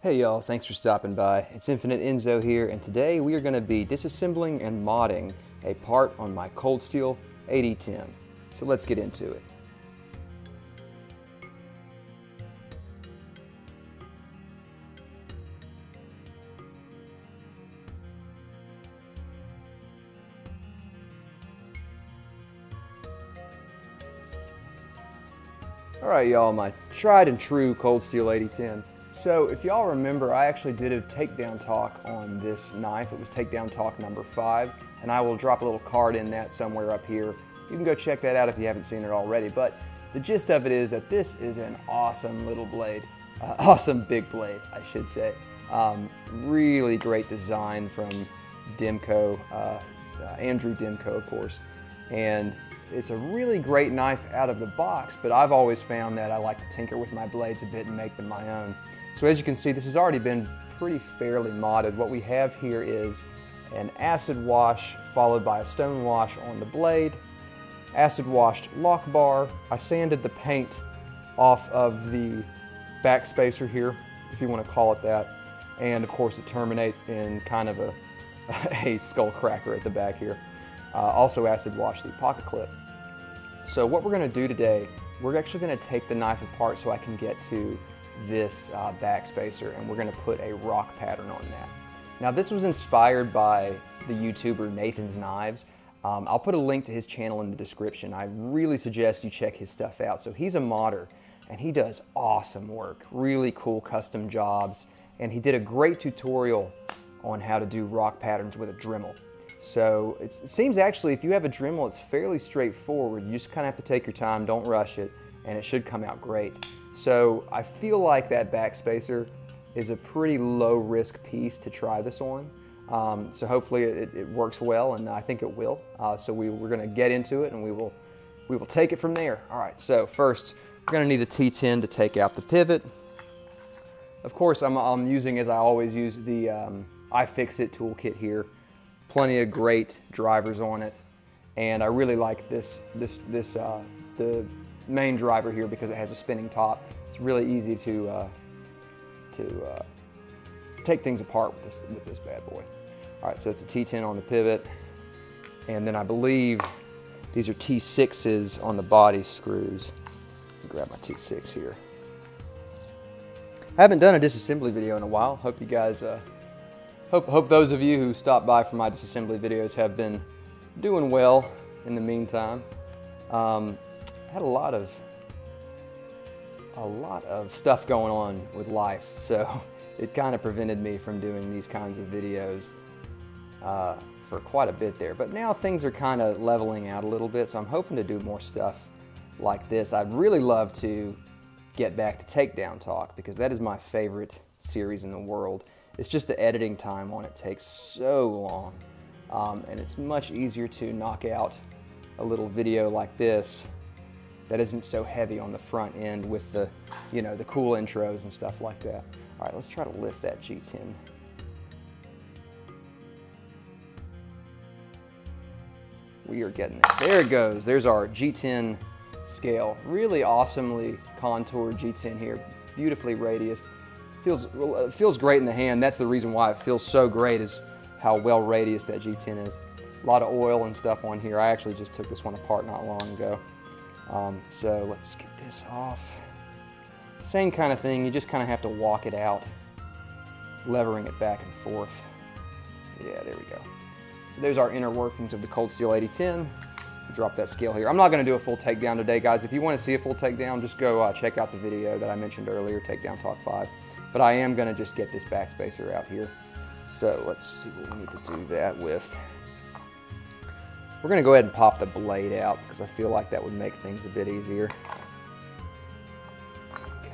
Hey y'all, thanks for stopping by. It's Infinite Enzo here, and today we are going to be disassembling and modding a part on my Cold Steel AD-10. So let's get into it. Alright y'all, my tried and true Cold Steel AD-10. So if y'all remember, I actually did a takedown talk on this knife. It was takedown talk number 5, and I will drop a little card in that somewhere up here. You can go check that out if you haven't seen it already, but the gist of it is that this is an awesome little blade. Awesome big blade, I should say. Really great design from Demko, Andrew Demko, of course. And it's a really great knife out of the box, but I've always found that I like to tinker with my blades a bit and make them my own. So as you can see, this has already been pretty fairly modded. What we have here is an acid wash followed by a stone wash on the blade, acid washed lock bar. I sanded the paint off of the back spacer here, if you want to call it that. And of course it terminates in kind of a skull cracker at the back here. Also acid wash the pocket clip. So what we're going to do today, we're actually going to take the knife apart so I can get to this back spacer, and we're going to put a rock pattern on that. Now this was inspired by the YouTuber Knathan's Knives. I'll put a link to his channel in the description. I really suggest you check his stuff out. So he's a modder and he does awesome work, really cool custom jobs, and he did a great tutorial on how to do rock patterns with a Dremel. So it seems actually if you have a Dremel, it's fairly straightforward. You just kind of have to take your time, don't rush it, and it should come out great. So I feel like that back spacer is a pretty low risk piece to try this on. So hopefully it works well, and I think it will. So we're going to get into it, and we will take it from there. All right, so first we're going to need a T10 to take out the pivot. Of course, I'm using, as I always use, the iFixit toolkit here. Plenty of great drivers on it, and I really like the main driver here because it has a spinning top. It's really easy to take things apart with this bad boy. All right, so it's a T10 on the pivot, and then I believe these are T6s on the body screws. Let me grab my T6 here. I haven't done a disassembly video in a while. Hope you guys, hope those of you who stop by for my disassembly videos have been doing well in the meantime. Had a lot of stuff going on with life, so it kind of prevented me from doing these kinds of videos for quite a bit there. But now things are kind of leveling out a little bit, so I'm hoping to do more stuff like this. I'd really love to get back to Takedown Talk because that is my favorite series in the world. It's just the editing time on it takes so long, and it's much easier to knock out a little video like this that isn't so heavy on the front end with the, the cool intros and stuff like that. All right, let's try to lift that G10. We are getting it. There it goes. There's our G10 scale. Really awesomely contoured G10 here. Beautifully radiused. Feels great in the hand. That's the reason why it feels so great, is how well radiused that G10 is. A lot of oil and stuff on here. I actually just took this one apart not long ago. So let's get this off. Same kind of thing, you just kind of have to walk it out, levering it back and forth. Yeah, there we go. So there's our inner workings of the Cold Steel AD-10. Drop that scale here. I'm not going to do a full takedown today, guys. If you want to see a full takedown, just go check out the video that I mentioned earlier, Takedown Talk 5. But I am going to just get this back spacer out here. So let's see what we need to do that with. We're going to go ahead and pop the blade out because I feel like that would make things a bit easier. Okay.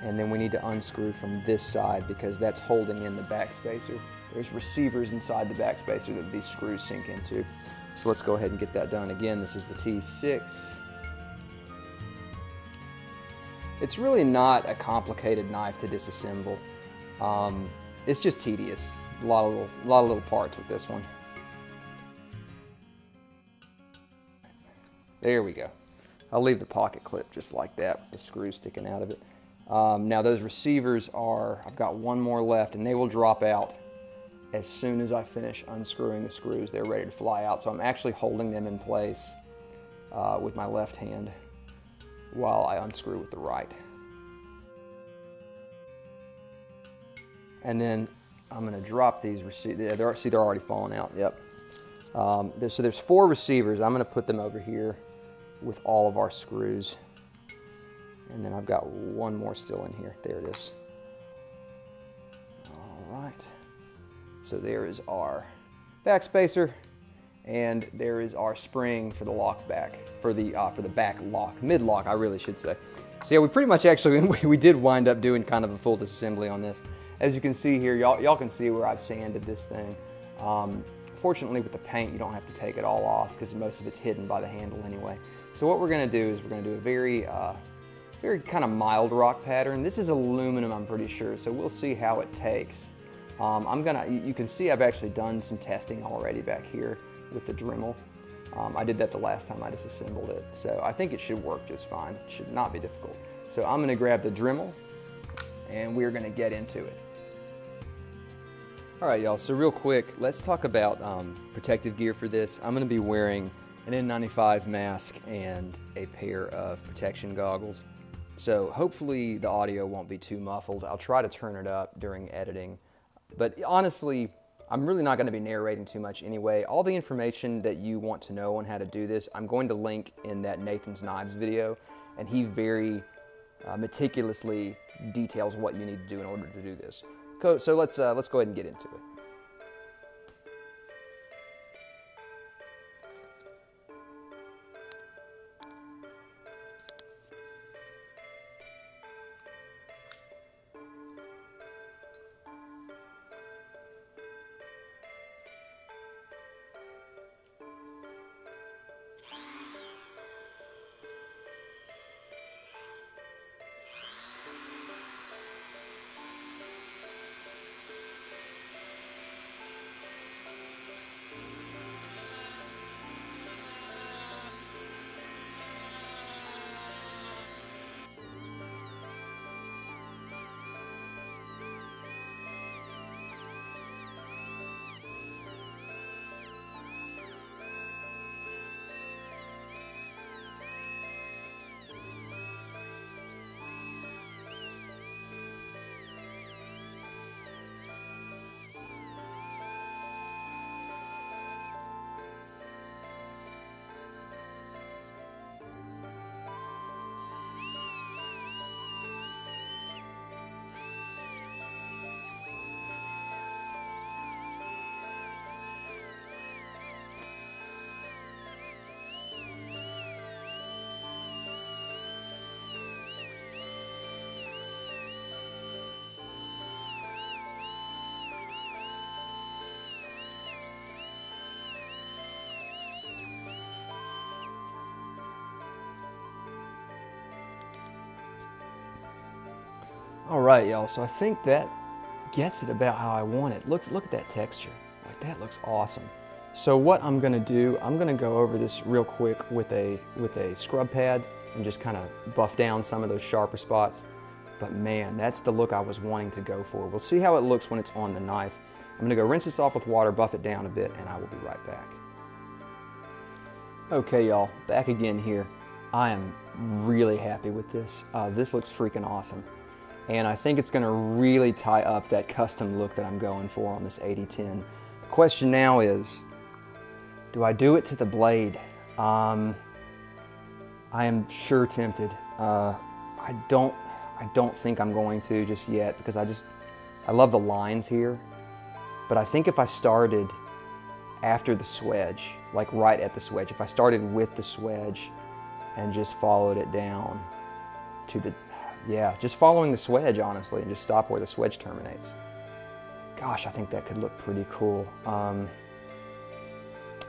And then we need to unscrew from this side because that's holding in the back spacer. There's receivers inside the back spacer that these screws sink into. So let's go ahead and get that done. Again, this is the T6. It's really not a complicated knife to disassemble. It's just tedious. A lot of little parts with this one. There we go. I'll leave the pocket clip just like that with the screw sticking out of it. Now those receivers are, I've got one more left, and they will drop out as soon as I finish unscrewing the screws. They're ready to fly out. So I'm actually holding them in place with my left hand while I unscrew with the right. And then I'm going to drop these receivers. See, they're already falling out. Yep. So there's 4 receivers. I'm going to put them over here with all of our screws. And then I've got one more still in here. There it is. All right. So there is our back spacer, and there is our spring for the lock back, for the back lock, mid lock, I really should say. So yeah, we pretty much actually, we did wind up doing kind of a full disassembly on this. As you can see here, y'all can see where I've sanded this thing. Fortunately with the paint, you don't have to take it all off because most of it's hidden by the handle anyway. So what we're gonna do is we're gonna do a very kind of mild rock pattern. This is aluminum, I'm pretty sure, so we'll see how it takes. You can see I've actually done some testing already back here with the Dremel. I did that the last time I disassembled it, so I think it should work just fine. It should not be difficult. So I'm gonna grab the Dremel and we're gonna get into it. All right, y'all, so real quick, let's talk about protective gear for this. I'm gonna be wearing an N95 mask and a pair of protection goggles. So hopefully the audio won't be too muffled. I'll try to turn it up during editing. But honestly, I'm really not going to be narrating too much anyway. All the information that you want to know on how to do this, I'm going to link in that Knathan's Knives video, and he very meticulously details what you need to do in order to do this. So let's go ahead and get into it. All right, y'all, so I think that gets it about how I want it. Look at that texture. Like, that looks awesome. So what I'm gonna do, I'm gonna go over this real quick with a scrub pad and just kind of buff down some of those sharper spots. But man, that's the look I was wanting to go for. We'll see how it looks when it's on the knife. I'm gonna go rinse this off with water, buff it down a bit, and I will be right back. Okay, y'all, back again here. I am really happy with this. This looks freaking awesome. And I think it's gonna really tie up that custom look that I'm going for on this AD-10. The question now is, do I do it to the blade? I am sure tempted. I don't think I'm going to just yet because I love the lines here. But I think if I started after the swedge, like right at the swedge, if I started with the swedge and just followed it down to the, yeah, just following the swedge, honestly, and just stop where the swedge terminates. Gosh, I think that could look pretty cool.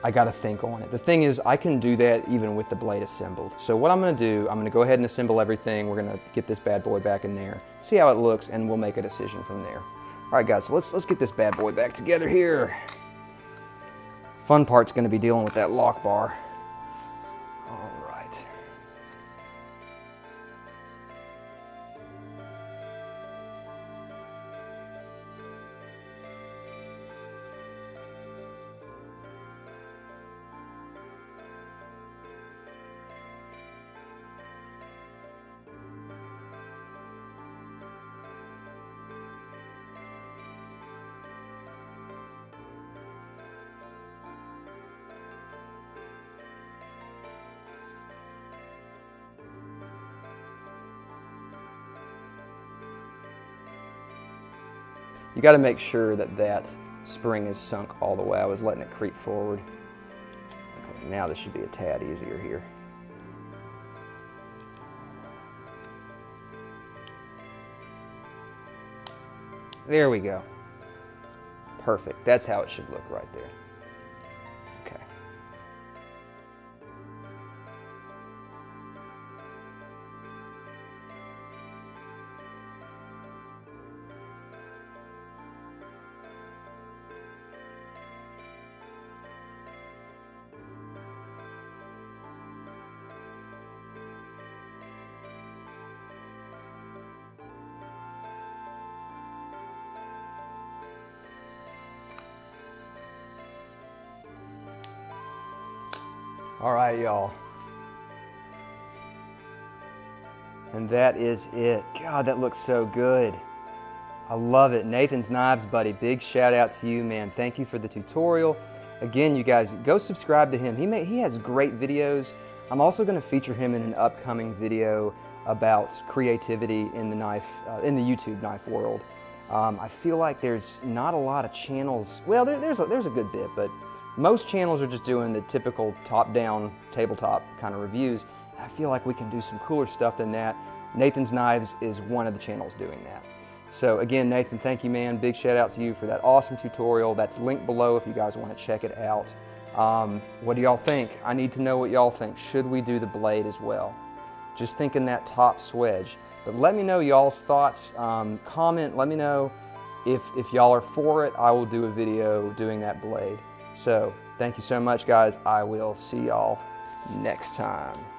I gotta think on it. The thing is, I can do that even with the blade assembled. So what I'm gonna do, I'm gonna go ahead and assemble everything. We're gonna get this bad boy back in there, see how it looks, and we'll make a decision from there. All right, guys, so let's get this bad boy back together here. Fun part's gonna be dealing with that lock bar. All right. You got to make sure that that spring is sunk all the way. I was letting it creep forward. Okay, now this should be a tad easier here. There we go. Perfect. That's how it should look right there. Okay. All right, y'all. And that is it. God, that looks so good. I love it. Knathan's Knives, buddy. Big shout out to you, man. Thank you for the tutorial. Again, you guys, go subscribe to him. He has great videos. I'm also going to feature him in an upcoming video about creativity in the knife, in the YouTube knife world. I feel like there's not a lot of channels. Well, there's a good bit, but most channels are just doing the typical top-down tabletop kind of reviews. I feel like we can do some cooler stuff than that. Knathan's Knives is one of the channels doing that. So again, Knathan, thank you, man. Big shout out to you for that awesome tutorial. That's linked below if you guys want to check it out. What do y'all think? I need to know what y'all think. Should we do the blade as well? Just thinking that top swedge. But let me know y'all's thoughts. Comment, let me know if y'all are for it. I will do a video doing that blade. So, thank you so much, guys. I will see y'all next time.